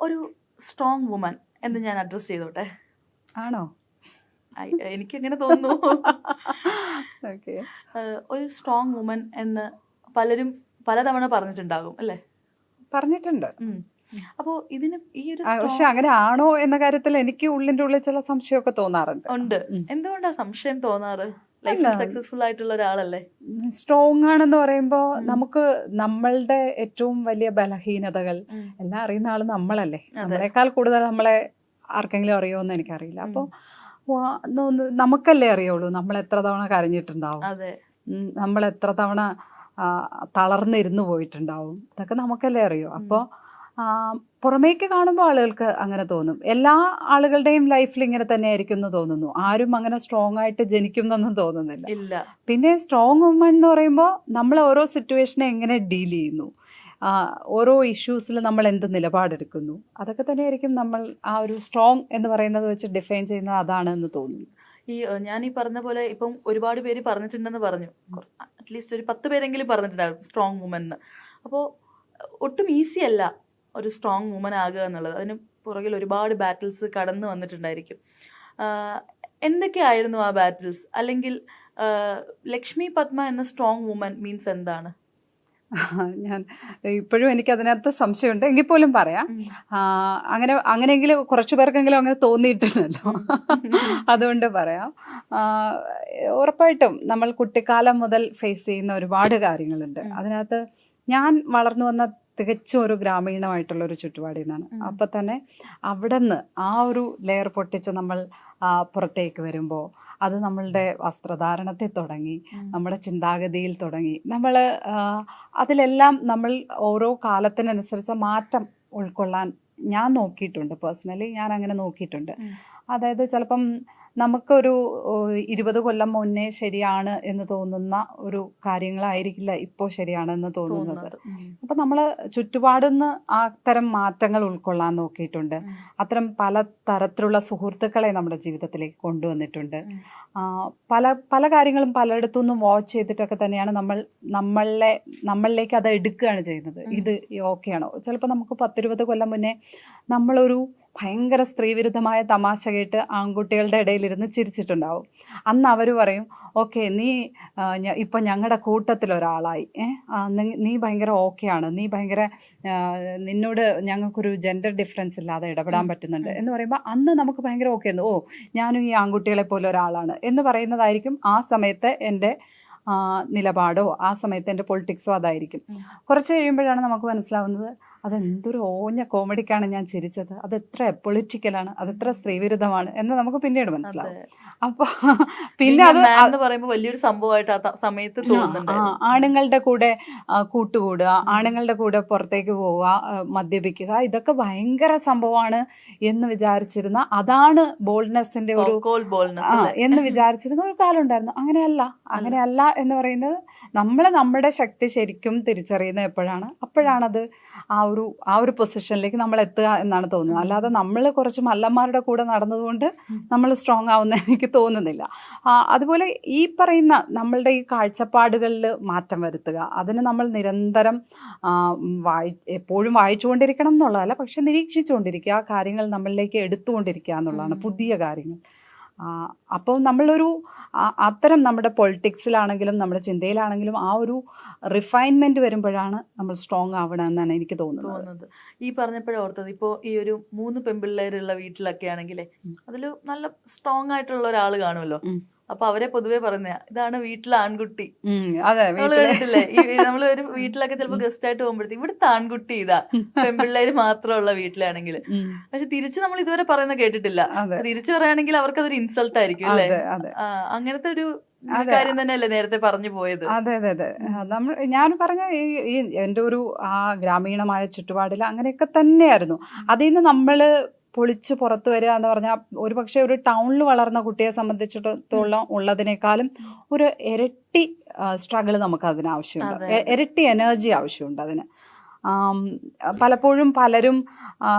ഒരു strong woman എന്ന് ഞാൻ അഡ്രസ് ചെയ്തോട്ടെ? ആണോ? എനിക്കങ്ങനെ തോന്നുന്നു. ഓക്കെ. ഒരു സ്ട്രോങ് വുമൻ എന്ന് പലരും പലതവണ പറഞ്ഞിട്ടുണ്ടാകും അല്ലേ? പറഞ്ഞിട്ടുണ്ട്. അപ്പോൾ ഇതിന് ഈ ഒരു പക്ഷെ അങ്ങനെ ആണോ എന്ന കാര്യത്തിൽ എനിക്ക് ഉള്ളിൻ്റെ ഉള്ളിൽ ചില സംശയമൊക്കെ തോന്നാറുണ്ട്. ഉണ്ട്. എന്തുകൊണ്ടാ സംശയം തോന്നാറ്? ലൈഫിൽ സക്സസ്ഫുൾ ആയിട്ടുള്ള ഒരാളല്ലേ? സ്ട്രോങ് ആണെന്ന് പറയുമ്പോൾ നമുക്ക് നമ്മളുടെ ഏറ്റവും വലിയ ബലഹീനതകൾ എല്ലാം അറിയുന്ന ആൾ നമ്മളല്ലേ. നമ്മളെക്കാൾ കൂടുതൽ നമ്മളെ ആർക്കെങ്കിലും അറിയുമോ എന്ന് എനിക്കറിയില്ല. അപ്പോൾ നമുക്കല്ലേ അറിയുള്ളൂ നമ്മൾ എത്ര തവണ കരഞ്ഞിട്ടുണ്ടാവും, നമ്മൾ എത്ര തവണ തളർന്നിരുന്നു പോയിട്ടുണ്ടാവും, ഇതൊക്കെ നമുക്കല്ലേ അറിയൂ. അപ്പോൾ പുറമേക്ക് കാണുമ്പോൾ ആളുകൾക്ക് അങ്ങനെ തോന്നും. എല്ലാ ആളുകളുടെയും ലൈഫിൽ ഇങ്ങനെ തന്നെ ആയിരിക്കും എന്ന് തോന്നുന്നു. ആരും അങ്ങനെ സ്ട്രോങ് ആയിട്ട് ജനിക്കുന്നൊന്നും തോന്നുന്നില്ല. പിന്നെ സ്ട്രോങ് വുമൺ എന്ന് പറയുമ്പോൾ നമ്മൾ ഓരോ സിറ്റുവേഷനെ എങ്ങനെ ഡീൽ ചെയ്യുന്നു, ഓരോ ഇഷ്യൂസിൽ നമ്മൾ എന്ത് നിലപാടെടുക്കുന്നു, അതൊക്കെ തന്നെയായിരിക്കും നമ്മൾ ആ ഒരു സ്ട്രോങ് എന്ന് പറയുന്നത് വെച്ച് ഡിഫൈൻ ചെയ്യുന്നത് അതാണ് എന്ന് തോന്നുന്നു. ഞാൻ ഈ പറഞ്ഞ പോലെ ഇപ്പം ഒരുപാട് പേര് പറഞ്ഞിട്ടുണ്ടെന്ന് പറഞ്ഞു. അറ്റ്ലീസ്റ്റ് ഒരു 10 പേരെങ്കിലും പറഞ്ഞിട്ടുണ്ടാകും സ്ട്രോങ് വുമൻ എന്ന്. അപ്പോൾ ഒട്ടും ഈസി അല്ല ഒരു സ്ട്രോങ് വുമൻ ആകുക എന്നുള്ളത്. അതിന് പുറകിൽ ഒരുപാട് ബാറ്റിൽസ് കടന്നു വന്നിട്ടുണ്ടായിരിക്കും. എന്തൊക്കെയായിരുന്നു ആ ബാറ്റിൽസ്? അല്ലെങ്കിൽ ലക്ഷ്മി പത്മ എന്ന സ്ട്രോങ് വുമൻ മീൻസ് എന്താണ്? ഞാൻ ഇപ്പോഴും എനിക്കതിനകത്ത് സംശയമുണ്ട്, എങ്കിൽ പോലും പറയാം. അങ്ങനെയെങ്കിലും കുറച്ചു പേർക്കെങ്കിലും അങ്ങനെ തോന്നിയിട്ടുണ്ടല്ലോ, അതുകൊണ്ട് പറയാം. ഉറപ്പായിട്ടും നമ്മൾ കുട്ടിക്കാലം മുതൽ ഫേസ് ചെയ്യുന്ന ഒരുപാട് കാര്യങ്ങളുണ്ട്. അതിനകത്ത് ഞാൻ വളർന്നു വന്ന തികച്ചും ഒരു ഗ്രാമീണമായിട്ടുള്ളൊരു ചുറ്റുപാടിൽ നിന്നാണ്. അപ്പം തന്നെ അവിടെ നിന്ന് ആ ഒരു ലെയർ പൊട്ടിച്ച് നമ്മൾ പുറത്തേക്ക് വരുമ്പോൾ അത് നമ്മളുടെ വസ്ത്രധാരണത്തിൽ തുടങ്ങി, നമ്മുടെ ചിന്താഗതിയിൽ തുടങ്ങി, നമ്മൾ അതിലെല്ലാം നമ്മൾ ഓരോ കാലത്തിനനുസരിച്ച് മാറ്റം ഉൾക്കൊള്ളാൻ ഞാൻ നോക്കിയിട്ടുണ്ട്. പേഴ്സണലി ഞാൻ അങ്ങനെ നോക്കിയിട്ടുണ്ട്. അതായത് ചിലപ്പം നമുക്കൊരു 20 കൊല്ലം മുന്നേ ശരിയാണ് എന്ന് തോന്നുന്ന ഒരു കാര്യങ്ങളായിരിക്കില്ല ഇപ്പോൾ ശരിയാണെന്ന് തോന്നുന്നത്. അപ്പം നമ്മൾ ചുറ്റുപാടുന്ന് അത്തരം മാറ്റങ്ങൾ ഉൾക്കൊള്ളാൻ നോക്കിയിട്ടുണ്ട്. അത്തരം പല തരത്തിലുള്ള സുഹൃത്തുക്കളെ നമ്മുടെ ജീവിതത്തിലേക്ക് കൊണ്ടുവന്നിട്ടുണ്ട്. പല പല കാര്യങ്ങളും പലയിടത്തുനിന്നും വാച്ച് ചെയ്തിട്ടൊക്കെ തന്നെയാണ് നമ്മളിലേക്ക് അത് എടുക്കുകയാണ് ചെയ്യുന്നത്. ഇത് ഓക്കെയാണോ? ചിലപ്പോൾ നമുക്ക് 10-20 കൊല്ലം മുന്നേ നമ്മളൊരു ഭയങ്കര സ്ത്രീവിരുദ്ധമായ തമാശ കേട്ട് ആൺകുട്ടികളുടെ ഇടയിലിരുന്ന് ചിരിച്ചിട്ടുണ്ടാവും. അന്ന് അവർ പറയും, ഓക്കെ നീ ഇപ്പം ഞങ്ങളുടെ കൂട്ടത്തിലൊരാളായി, നീ ഭയങ്കര ഓക്കെയാണ്, നീ ഭയങ്കര നിന്നോട് ഞങ്ങൾക്കൊരു ജെൻഡർ ഡിഫറൻസ് ഇല്ലാതെ ഇടപെടാൻ പറ്റുന്നുണ്ട് എന്ന് പറയുമ്പോൾ അന്ന് നമുക്ക് ഭയങ്കര ഓക്കെ ആയിരുന്നു. ഓ ഞാനും ഈ ആൺകുട്ടികളെ പോലെ ഒരാളാണ് എന്ന് പറയുന്നതായിരിക്കും ആ സമയത്ത് എൻ്റെ നിലപാടോ ആ സമയത്ത് എൻ്റെ പൊളിറ്റിക്സോ അതായിരിക്കും. കുറച്ച് കഴിയുമ്പോഴാണ് നമുക്ക് മനസ്സിലാവുന്നത് അതെന്തൊരു ഓഞ്ഞ കോമഡിക്കാണ് ഞാൻ ചിരിച്ചത്, അതെത്ര പൊളിറ്റിക്കലാണ്, അതെത്ര സ്ത്രീവിരുദ്ധമാണ് എന്ന് നമുക്ക് പിന്നീട് മനസ്സിലാവും. അപ്പോൾ പിന്നെ അത് പറയുമ്പോൾ വലിയൊരു സംഭവമായിട്ട് ആ സമയത്ത് തോന്നുന്നുണ്ട്. ആണുങ്ങളുടെ കൂടെ കൂട്ടുകൂടുക, ആണുങ്ങളുടെ കൂടെ പുറത്തേക്ക് പോവുക, മദ്യപിക്കുക, ഇതൊക്കെ ഭയങ്കര സംഭവമാണ് എന്ന് വിചാരിച്ചിരുന്ന, അതാണ് ബോൾഡ്നെസ്സിന്റെ ഒരു എന്ന് വിചാരിച്ചിരുന്ന ഒരു കാലം ഉണ്ടായിരുന്നു. അങ്ങനെയല്ല എന്ന് പറയുന്നത് നമ്മൾ നമ്മുടെ ശക്തി ശരിക്കും തിരിച്ചറിയുന്നത് അപ്പോഴാണത് ആ ഒരു പൊസിഷനിലേക്ക് നമ്മൾ എത്തുക എന്നാണ് തോന്നുന്നത്. അല്ലാതെ നമ്മൾ കുറച്ച് മല്ലന്മാരുടെ കൂടെ നടന്നതുകൊണ്ട് നമ്മൾ സ്ട്രോങ് ആവുന്ന എനിക്ക് തോന്നുന്നില്ല. അതുപോലെ ഈ പറയുന്ന നമ്മളുടെ ഈ കാഴ്ചപ്പാടുകളിൽ മാറ്റം വരുത്തുക, അതിന് നമ്മൾ നിരന്തരം എപ്പോഴും വായിച്ചുകൊണ്ടിരിക്കണം എന്നുള്ളതല്ല, പക്ഷെ നിരീക്ഷിച്ചുകൊണ്ടിരിക്കുക, ആ കാര്യങ്ങൾ നമ്മളിലേക്ക് എടുത്തുകൊണ്ടിരിക്കുക എന്നുള്ളതാണ്, പുതിയ കാര്യങ്ങൾ. അപ്പോൾ നമ്മളൊരു അത്തരം നമ്മുടെ പൊളിറ്റിക്സിലാണെങ്കിലും നമ്മുടെ ചിന്തയിലാണെങ്കിലും ആ ഒരു റിഫൈൻമെൻറ്റ് വരുമ്പോഴാണ് നമ്മൾ സ്ട്രോങ് ആവണമെന്നാണ് എനിക്ക് തോന്നുന്നത്. ഈ പറഞ്ഞപ്പോഴോർത്തത്, ഇപ്പോൾ ഈ ഒരു 3 പെൺപിള്ളേരുള്ള വീട്ടിലൊക്കെ ആണെങ്കിലേ അതിൽ നല്ല സ്ട്രോങ് ആയിട്ടുള്ള ഒരാൾ കാണുമല്ലോ. അപ്പൊ അവരെ പൊതുവെ പറയുന്ന ഇതാണ് വീട്ടിലെ ആൺകുട്ടി. കേട്ടില്ലേ? നമ്മള് ഒരു വീട്ടിലൊക്കെ ചിലപ്പോ ഗസ്റ്റ് ആയിട്ട് പോകുമ്പോഴത്തേക്ക് ഇവിടുത്തെ ആൺകുട്ടി ഇതാ, പെൺപിള്ളേര് മാത്രമുള്ള വീട്ടിലാണെങ്കിൽ. പക്ഷെ തിരിച്ച് നമ്മൾ ഇതുവരെ പറയുന്ന കേട്ടിട്ടില്ല. തിരിച്ചു പറയുകയാണെങ്കിൽ അവർക്കതൊരു ഇൻസൾട്ട് ആയിരിക്കും അല്ലേ? അങ്ങനത്തെ ഒരു കാര്യം തന്നെയല്ലേ നേരത്തെ പറഞ്ഞു പോയത്? അതെ. ഞാൻ പറഞ്ഞ ഈ എൻ്റെ ഒരു ആ ഗ്രാമീണമായ ചുറ്റുപാടിൽ അങ്ങനെയൊക്കെ തന്നെയായിരുന്നു. അതിൽ നിന്ന് നമ്മള് പൊളിച്ച് പുറത്തു വരിക എന്ന് പറഞ്ഞാൽ ഒരു പക്ഷേ ഒരു ടൗണിൽ വളർന്ന കുട്ടിയെ സംബന്ധിച്ചിടത്തോളം ഉള്ളതിനേക്കാളും ഒരു ഇരട്ടി സ്ട്രഗിൾ നമുക്ക് അതിന് ആവശ്യമുണ്ട്, ഇരട്ടി എനർജി ആവശ്യമുണ്ട് അതിന്. പലപ്പോഴും പലരും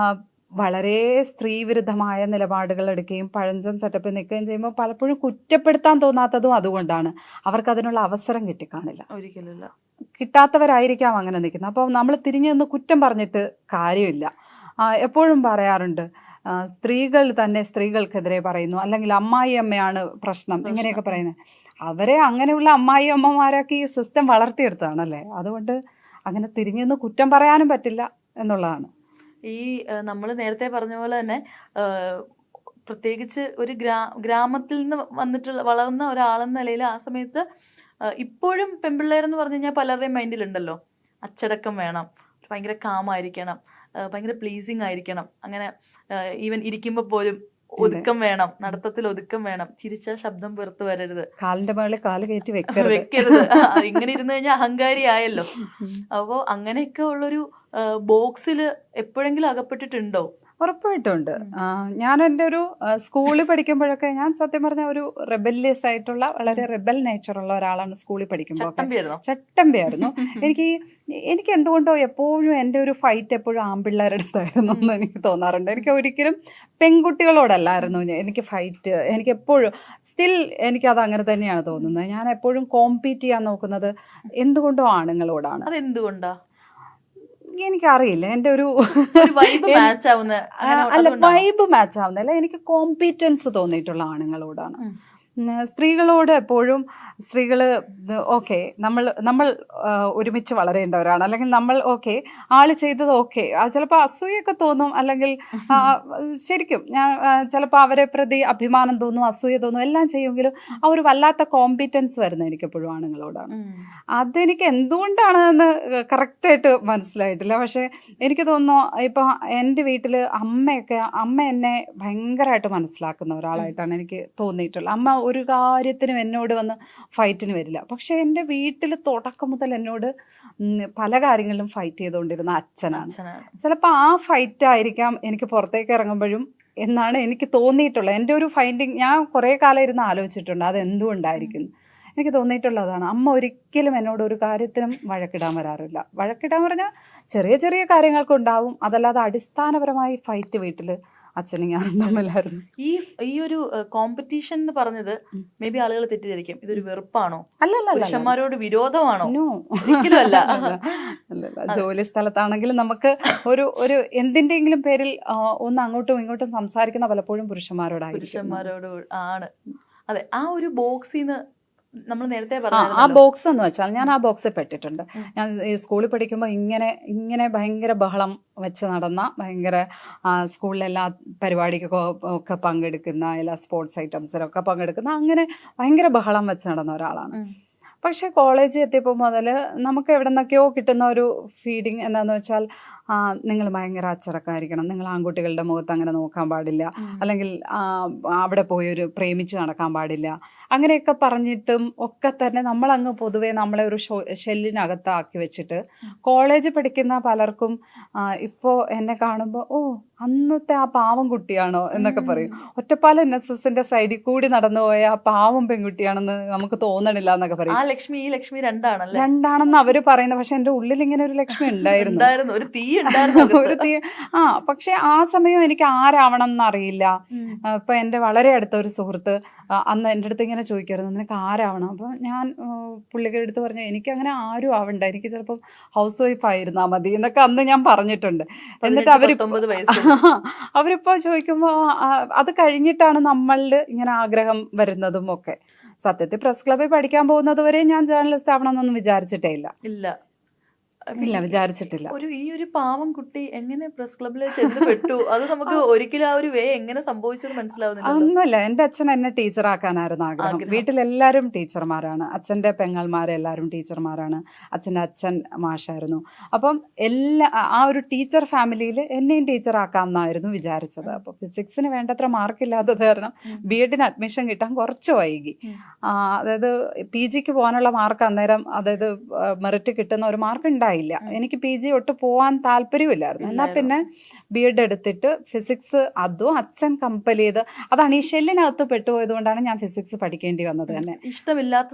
വളരെ സ്ത്രീവിരുദ്ധമായ നിലപാടുകൾ എടുക്കുകയും പഴഞ്ചൻ സെറ്റപ്പിൽ നിൽക്കുകയും ചെയ്യുമ്പോൾ പലപ്പോഴും കുറ്റപ്പെടുത്താൻ തോന്നാത്തതും അതുകൊണ്ടാണ്. അവർക്കതിനുള്ള അവസരം കിട്ടിക്കാണില്ല, ഒരിക്കലില്ല, കിട്ടാത്തവരായിരിക്കാം അങ്ങനെ നിൽക്കുന്നത്. അപ്പോൾ നമ്മൾ തിരിഞ്ഞു നിന്ന് കുറ്റം പറഞ്ഞിട്ട് കാര്യമില്ല. എപ്പോഴും പറയാറുണ്ട് സ്ത്രീകൾ തന്നെ സ്ത്രീകൾക്കെതിരെ പറയുന്നു, അല്ലെങ്കിൽ അമ്മായി അമ്മയാണ് പ്രശ്നം, ഇങ്ങനെയൊക്കെ പറയുന്നത്. അവരെ അങ്ങനെയുള്ള അമ്മായി അമ്മമാരൊക്കെ ഈ സിസ്റ്റം വളർത്തിയെടുത്തതാണല്ലേ. അതുകൊണ്ട് അങ്ങനെ തിരിഞ്ഞൊന്ന് കുറ്റം പറയാനും പറ്റില്ല എന്നുള്ളതാണ്. ഈ നമ്മൾ നേരത്തെ പറഞ്ഞ പോലെ തന്നെ പ്രത്യേകിച്ച് ഒരു ഗ്രാമത്തിൽ നിന്ന് വളർന്ന ഒരാളെന്ന നിലയിൽ ആ സമയത്ത് ഇപ്പോഴും പെൺപിള്ളേരെന്ന് പറഞ്ഞു കഴിഞ്ഞാൽ പലരുടെയും മൈൻഡിലുണ്ടല്ലോ, അച്ചടക്കം വേണം, ഭയങ്കര കാമായിരിക്കണം, ഭയങ്കര പ്ലീസിങ് ആയിരിക്കണം, അങ്ങനെ ഈവൻ ഇരിക്കുമ്പോൾ പോലും ഒതുക്കം വേണം, നടത്തത്തിൽ ഒതുക്കം വേണം, ചിരിച്ച ശബ്ദം പുറത്തു വരരുത്, കാലിന്റെ മുകളിൽ കാല് കയറ്റി വെക്കരുത്, ഇങ്ങനെ ഇരുന്ന് കഴിഞ്ഞാൽ അഹങ്കാരി ആയല്ലോ. അപ്പോൾ അങ്ങനെയൊക്കെ ഉള്ളൊരു ബോക്സിൽ എപ്പോഴെങ്കിലും അകപ്പെട്ടിട്ടുണ്ടോ? ഉറപ്പായിട്ടുണ്ട്. ഞാൻ എൻ്റെ ഒരു സ്കൂളിൽ പഠിക്കുമ്പോഴൊക്കെ ഞാൻ സത്യം പറഞ്ഞ ഒരു റെബല്യസ് ആയിട്ടുള്ള വളരെ റെബൽ നേച്ചറുള്ള ഒരാളാണ് സ്കൂളിൽ പഠിക്കുമ്പോൾ. ചട്ടമ്പിയായിരുന്നു. എനിക്ക് എന്തുകൊണ്ടോ എപ്പോഴും എൻ്റെ ഒരു ഫൈറ്റ് എപ്പോഴും ആൺപിള്ളേരുടെ അടുത്തായിരുന്നു എന്ന് എനിക്ക് തോന്നാറുണ്ട്. എനിക്ക് ഒരിക്കലും പെൺകുട്ടികളോടല്ലായിരുന്നു എനിക്ക് ഫൈറ്റ്. എനിക്ക് എപ്പോഴും സ്റ്റിൽ എനിക്കത് അങ്ങനെ തന്നെയാണ് തോന്നുന്നത്. ഞാൻ എപ്പോഴും കോമ്പീറ്റ് ചെയ്യാൻ നോക്കുന്നത് എന്തുകൊണ്ടോ ആണുങ്ങളോടാണ്. അതെന്തുകൊണ്ടാ എനിക്കറിയില്ല. എൻ്റെ ഒരു അല്ല, വൈബ് മാച്ച് ആവുന്നില്ല. എനിക്ക് കോമ്പീറ്റൻസ് തോന്നിയിട്ടുള്ള ആണുങ്ങളോടാണ്. സ്ത്രീകളോട് എപ്പോഴും സ്ത്രീകൾ ഓക്കെ നമ്മൾ ഒരുമിച്ച് വളരേണ്ടവരാണ്, അല്ലെങ്കിൽ നമ്മൾ ഓക്കെ ആള് ചെയ്തത് ഓക്കെ, ചിലപ്പോൾ അസൂയൊക്കെ തോന്നും, അല്ലെങ്കിൽ ശരിക്കും ഞാൻ ചിലപ്പോൾ അവരെ പ്രതി അഭിമാനം തോന്നും, അസൂയ തോന്നും, എല്ലാം ചെയ്യുമെങ്കിലും ആ ഒരു വല്ലാത്ത കോമ്പീറ്റൻസ് വരുന്നത് എനിക്കെപ്പോഴും ആണുങ്ങളോടാണ്. അതെനിക്ക് എന്തുകൊണ്ടാണെന്ന് കറക്റ്റായിട്ട് മനസ്സിലായിട്ടില്ല. പക്ഷേ എനിക്ക് തോന്നുന്നു ഇപ്പം എൻ്റെ വീട്ടിൽ അമ്മ എന്നെ ഭയങ്കരമായിട്ട് മനസ്സിലാക്കുന്ന ഒരാളായിട്ടാണ് എനിക്ക് തോന്നിയിട്ടുള്ളത്. അമ്മ ഒരു കാര്യത്തിനും എന്നോട് വന്ന് ഫൈറ്റിന് വരില്ല. പക്ഷെ എൻ്റെ വീട്ടിൽ തുടക്കം മുതൽ എന്നോട് പല കാര്യങ്ങളിലും ഫൈറ്റ് ചെയ്തുകൊണ്ടിരുന്ന അച്ഛനാണ്. ചിലപ്പോൾ ആ ഫൈറ്റ് ആയിരിക്കാം എനിക്ക് പുറത്തേക്ക് ഇറങ്ങുമ്പോഴും എന്നാണ് എനിക്ക് തോന്നിയിട്ടുള്ളത്. എൻ്റെ ഒരു ഫൈൻഡിങ് ഞാൻ കുറേ കാലം ഇരുന്ന് ആലോചിച്ചിട്ടുണ്ട് അതെന്തുകൊണ്ടായിരിക്കുന്നു. എനിക്ക് തോന്നിയിട്ടുള്ളതാണ് അമ്മ ഒരിക്കലും എന്നോട് ഒരു കാര്യത്തിനും വഴക്കിടാൻ വരാറില്ല. വഴക്കിടാൻ പറഞ്ഞാൽ ചെറിയ ചെറിയ കാര്യങ്ങൾക്കുണ്ടാവും, അതല്ലാതെ അടിസ്ഥാനപരമായി ഫൈറ്റ് വീട്ടിൽ അച്ഛനും ഞാനും തമ്മിലായിരുന്നു. ഈ ഒരു കോമ്പറ്റീഷൻ എന്ന് പറഞ്ഞത് മേ ബി ആളുകൾ തെറ്റിദ്ധരിക്കും, ഇതൊരു വെറുപ്പാണോ, പുരുഷന്മാരോട് വിരോധമാണോ? അല്ലല്ല, ജോലി സ്ഥലത്താണെങ്കിലും നമുക്ക് ഒരു എന്തിന്റെങ്കിലും പേരിൽ ഒന്ന് അങ്ങോട്ടും ഇങ്ങോട്ടും സംസാരിക്കുന്ന പലപ്പോഴും പുരുഷന്മാരോട് ആണ്. അതെ, ആ ഒരു ബോക്സിന്ന് നമ്മൾ നേരത്തെ ആ ബോക്സ് എന്ന് വെച്ചാൽ ഞാൻ ആ ബോക്സിൽ പെട്ടിട്ടുണ്ട്. ഞാൻ ഈ സ്കൂളിൽ പഠിക്കുമ്പോൾ ഇങ്ങനെ ഭയങ്കര ബഹളം വെച്ച് നടന്ന, ഭയങ്കര സ്കൂളിലെല്ലാ പരിപാടിക്കൊക്കെ പങ്കെടുക്കുന്ന, എല്ലാ സ്പോർട്സ് ഐറ്റംസിലൊക്കെ പങ്കെടുക്കുന്ന, അങ്ങനെ ഭയങ്കര ബഹളം വെച്ച് നടന്ന ഒരാളാണ്. പക്ഷേ കോളേജിൽ എത്തിയപ്പോൾ മുതൽ നമുക്ക് എവിടെ നിന്നൊക്കെയോ കിട്ടുന്ന ഒരു ഫീഡിങ് എന്താണെന്ന് വെച്ചാൽ നിങ്ങൾ ഭയങ്കര അച്ചടക്കമായിരിക്കണം, നിങ്ങൾ ആൺകുട്ടികളുടെ മുഖത്ത് അങ്ങനെ നോക്കാൻ പാടില്ല, അല്ലെങ്കിൽ അവിടെ പോയി ഒരു പ്രേമിച്ച് നടക്കാൻ പാടില്ല, അങ്ങനെയൊക്കെ പറഞ്ഞിട്ടും ഒക്കെ തന്നെ നമ്മളങ്ങ് പൊതുവെ നമ്മളെ ഒരു ഷെല്ലിനകത്താക്കി വെച്ചിട്ട് കോളേജിൽ പഠിക്കുന്ന പലർക്കും ഇപ്പോൾ എന്നെ കാണുമ്പോൾ ഓ അന്നത്തെ ആ പാവം കുട്ടിയാണോ എന്നൊക്കെ പറയും. ഒറ്റപ്പാലം NSSന്റെ സൈഡിൽ കൂടി നടന്നു പോയ ആ പാവം പെൺകുട്ടിയാണെന്ന് നമുക്ക് തോന്നണില്ല എന്നൊക്കെ പറയും. ഈ ലക്ഷ്മി രണ്ടാണെന്ന് അവര് പറയുന്നത്. പക്ഷെ എൻ്റെ ഉള്ളിൽ ഇങ്ങനെ ഒരു ലക്ഷ്മി ഉണ്ടായിരുന്നു, ഒരു തീ. പക്ഷെ ആ സമയം എനിക്ക് ആരാവണം എന്നറിയില്ല. ഇപ്പൊ എൻ്റെ വളരെ അടുത്ത ഒരു സുഹൃത്ത് അന്ന് എൻ്റെ അടുത്ത് ഇങ്ങനെ ചോദിക്കായിരുന്നു, നിനക്ക് ആരാവണം? അപ്പോൾ ഞാൻ പുള്ളിക്കാരുടെ അടുത്ത് പറഞ്ഞു, എനിക്കങ്ങനെ ആരും ആവണ്ട, എനിക്ക് ചിലപ്പം ഹൗസ് വൈഫ് ആയിരുന്നാ മതി എന്നൊക്കെ അന്ന് ഞാൻ പറഞ്ഞിട്ടുണ്ട്. എന്നിട്ട് അവരിപ്പോൾ ചോദിക്കുമ്പോൾ അത് കഴിഞ്ഞിട്ടാണ് നമ്മളിൽ ഇങ്ങനെ ആഗ്രഹം വരുന്നതും ഒക്കെ. സത്യത്തിൽ പ്രസ് ക്ലബ്ബിൽ പഠിക്കാൻ പോകുന്നത് വരെ ഞാൻ ജേർണലിസ്റ്റ് ആവണമെന്നൊന്നും വിചാരിച്ചിട്ടേ ഇല്ല, വിചാരിച്ചിട്ടില്ല. ഈ ഒരു പാവം കുട്ടി എങ്ങനെ പ്രസ് ക്ലബ്ബിൽ ചെന്ന് പെട്ടു? അത് നമുക്ക് ഒരിക്കലും ആ ഒരു വേ എങ്ങനെ സംഭവിച്ചത് മനസ്സിലാവുന്നില്ല. ഒന്നുമില്ല, എൻ്റെ അച്ഛൻ എന്നെ ടീച്ചറാക്കാനായിരുന്നു ആഗ്രഹം. വീട്ടിലെല്ലാവരും ടീച്ചർമാരാണ്, അച്ഛൻ്റെ പെങ്ങൾമാരെല്ലാവരും ടീച്ചർമാരാണ്, അച്ഛൻ്റെ അച്ഛൻ മാഷായിരുന്നു. അപ്പം ആ ഒരു ടീച്ചർ ഫാമിലിയിൽ എന്നെയും ടീച്ചറാക്കാമെന്നായിരുന്നു വിചാരിച്ചത്. അപ്പോൾ ഫിസിക്സിന് വേണ്ടത്ര മാർക്കില്ലാത്തത് കാരണം BEdന് അഡ്മിഷൻ കിട്ടാൻ കുറച്ച് വൈകി. അതായത് PGക്ക് പോകാനുള്ള മാർക്ക് അന്നേരം, അതായത് മെറിറ്റ് കിട്ടുന്ന ഒരു മാർക്ക് ഉണ്ടായില്ല. എനിക്ക് PG ഒട്ട് പോവാൻ താല്പര്യമില്ലായിരുന്നു. എന്നാൽ പിന്നെ BEd എടുത്തിട്ട് ഫിസിക്സ്, അതും അച്ഛൻ കമ്പൽ ചെയ്ത്, അതാണ് ഈ ഷെല്ലിനകത്ത് പെട്ടുപോയത് കൊണ്ടാണ് ഞാൻ ഫിസിക്സ് പഠിക്കേണ്ടി വന്നത് തന്നെ. ഇഷ്ടമില്ലാത്ത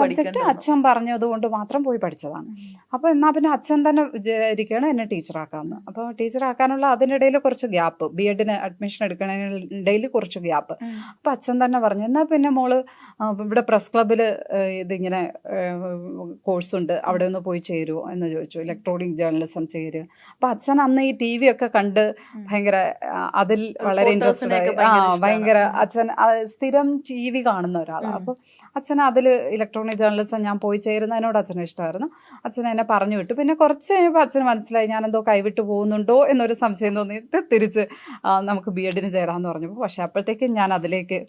സബ്ജക്റ്റ് അച്ഛൻ പറഞ്ഞത് കൊണ്ട് മാത്രം പോയി പഠിച്ചതാണ്. അപ്പോൾ എന്നാൽ പിന്നെ അച്ഛൻ തന്നെ വിചാരിക്കുകയാണ് എന്നെ ടീച്ചറാക്കാമെന്ന്. അപ്പോൾ ടീച്ചറാക്കാനുള്ള അതിനിടയിൽ കുറച്ച് ഗ്യാപ്പ്, BEdന് അഡ്മിഷൻ എടുക്കുന്നതിനിടയിൽ കുറച്ച് ഗ്യാപ്പ്. അപ്പോൾ അച്ഛൻ തന്നെ പറഞ്ഞു, എന്നാൽ പിന്നെ മോള് ഇവിടെ പ്രസ് ക്ലബ്ബിൽ ഇതിങ്ങനെ കോഴ്സുണ്ട്, അവിടെ ഒന്ന് പോയി ചേരുമോ എന്ന് ചോദിച്ചു. ചോദിച്ചു, ഇലക്ട്രോണിക് ജേർണലിസം ചേരുക. അപ്പം അച്ഛൻ അന്ന് ഈ TV ഒക്കെ കണ്ട് ഭയങ്കര അതിൽ വളരെ ഇൻട്രസ്റ്റഡ് ആയി. ഭയങ്കര അച്ഛൻ സ്ഥിരം TV കാണുന്ന ഒരാളാണ്. അപ്പോൾ അച്ഛൻ അതിൽ ഇലക്ട്രോണിക് ജേർണലിസം ഞാൻ പോയി ചേരുന്നതിനോട് അച്ഛനും ഇഷ്ടമായിരുന്നു. അച്ഛൻ എന്നെ പറഞ്ഞു വിട്ടു. പിന്നെ കുറച്ച് കഴിയുമ്പോൾ അച്ഛന് മനസ്സിലായി ഞാനെന്തോ കൈവിട്ട് പോകുന്നുണ്ടോ എന്നൊരു സംശയം തോന്നിയിട്ട് തിരിച്ച് നമുക്ക് BEd ചേരാമെന്ന് പറഞ്ഞപ്പോൾ, പക്ഷേ അപ്പോഴത്തേക്കും ഞാൻ അതിലേക്ക്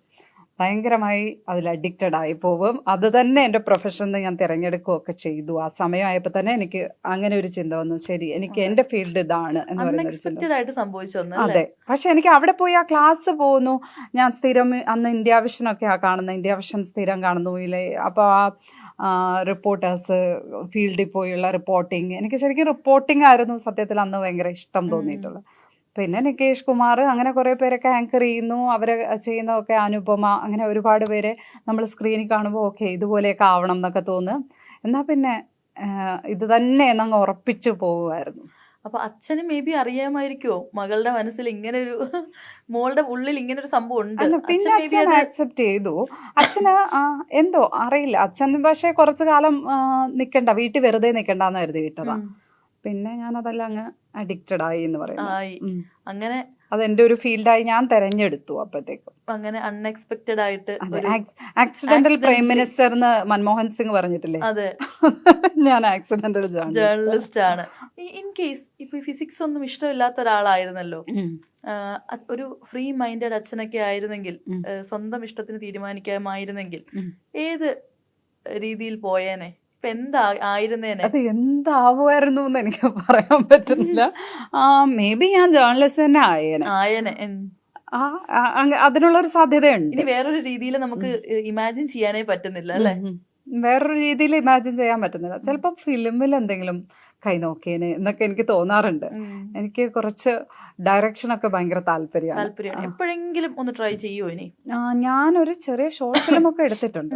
ഭയങ്കരമായി അതിൽ അഡിക്റ്റഡ് ആയി പോവും. അത് തന്നെ എൻ്റെ പ്രൊഫഷന് ഞാൻ തിരഞ്ഞെടുക്കുകയൊക്കെ ചെയ്തു. ആ സമയമായപ്പോൾ തന്നെ എനിക്ക് അങ്ങനെ ഒരു ചിന്ത വന്നു, ശരി എനിക്ക് എൻ്റെ ഫീൽഡ് ഇതാണ് എന്ന് പറയുന്ന ഒരു ചിന്ത. അതെ, പക്ഷെ എനിക്ക് അവിടെ പോയി ആ ക്ലാസ് പോകുന്നു. ഞാൻ സ്ഥിരം അന്ന് ഇന്ത്യ വിഷനൊക്കെയാണ് കാണുന്നത്, ഇന്ത്യ വിഷൻ സ്ഥിരം കാണുന്നു ഇല്ലേ. അപ്പോൾ ആ റിപ്പോർട്ടേഴ്സ് ഫീൽഡിൽ പോയുള്ള റിപ്പോർട്ടിങ്, എനിക്ക് ശരിക്കും റിപ്പോർട്ടിംഗ് ആയിരുന്നു സത്യത്തിൽ അന്ന് ഭയങ്കര ഇഷ്ടം തോന്നിയിട്ടുള്ളത്. പിന്നെ നികേഷ് കുമാർ, അങ്ങനെ കുറേ പേരൊക്കെ ആങ്കർ ചെയ്യുന്നു, അവർ ചെയ്യുന്നതൊക്കെ അനുപമ, അങ്ങനെ ഒരുപാട് പേരെ നമ്മൾ സ്ക്രീനിൽ കാണുമ്പോൾ ഓക്കെ ഇതുപോലെയൊക്കെ ആവണം എന്നൊക്കെ തോന്നും. എന്നാൽ പിന്നെ ഇത് തന്നെ എന്നങ്ങ് ഉറപ്പിച്ചു പോവുമായിരുന്നു. അപ്പൊ അച്ഛന് മേ ബി അറിയാമായിരിക്കുമോ മകളുടെ മനസ്സിൽ ഇങ്ങനെ ഒരു, മോളുടെ ഉള്ളിൽ ഇങ്ങനെ ഒരു സംഭവം ഉണ്ട്? പിന്നെ അച്ഛൻ ആക്സെപ്റ്റ് ചെയ്തു. അച്ഛന് എന്തോ അറിയില്ല, അച്ഛൻ പക്ഷേ കുറച്ചു കാലം നിൽക്കണ്ട, വീട്ടിൽ വെറുതെ നിൽക്കണ്ടെന്ന് കരുതി വിട്ടതാ. പിന്നെ ഞാൻ അതെല്ലാം അങ്ങ് അഡിക്റ്റഡ് ആയി എന്ന് പറയുന്നത്. അങ്ങനെ അതെന്റെ ഒരു ഫീൽഡായി ഞാൻ തെരഞ്ഞെടുത്തു. അപ്പോഴത്തേക്കും അങ്ങനെ അൺഎക്സ്പെക്റ്റഡ് ആയിട്ട് ആക്സിഡന്റൽ പ്രൈം മിനിസ്റ്റർ എന്ന് മൻമോഹൻ സിംഗ് പറഞ്ഞിട്ടില്ലേ, അതെ, ഞാൻ ആക്സിഡന്റൽ ജേർണലിസ്റ്റ് ആണ്. ഇൻ കേസ് ഇപ്പൊ ഫിസിക്സ് ഒന്നും ഇഷ്ടമില്ലാത്ത ഒരാളായിരുന്നല്ലോ, ഒരു ഫ്രീ മൈൻഡഡ് അച്ഛനൊക്കെ ആയിരുന്നെങ്കിൽ, സ്വന്തം ഇഷ്ടത്തിന് തീരുമാനിക്കാമായിരുന്നെങ്കിൽ ഏത് രീതിയിൽ പോയേനെ? അത് എന്താവുമായിരുന്നു എന്ന് എനിക്ക് പറയാൻ പറ്റുന്നില്ല. മേ ബി ഞാൻ ജേർണലിസ്റ്റ് തന്നെ ആയേനെ. അതിനുള്ളൊരു സാധ്യതയുണ്ട്. ഇനി വേറൊരു രീതിയിൽ നമുക്ക് ഇമാജിൻ ചെയ്യാനേ പറ്റുന്നില്ല അല്ലേ? വേറൊരു രീതിയിൽ ഇമാജിൻ ചെയ്യാൻ പറ്റുന്നില്ല. ചിലപ്പോൾ ഫിലിമിൽ എന്തെങ്കിലും കൈ നോക്കിയേനെ എന്നൊക്കെ എനിക്ക് തോന്നാറുണ്ട്. എനിക്ക് കുറച്ച് ഡയറക്ഷനൊക്കെ ഭയങ്കര താല്പര്യമാണ്. എപ്പോഴെങ്കിലും ഒന്ന് ട്രൈ ചെയ്യുമോ ഇനി? ഞാനൊരു ചെറിയ ഷോർട്ട് ഫിലിമൊക്കെ എടുത്തിട്ടുണ്ട്.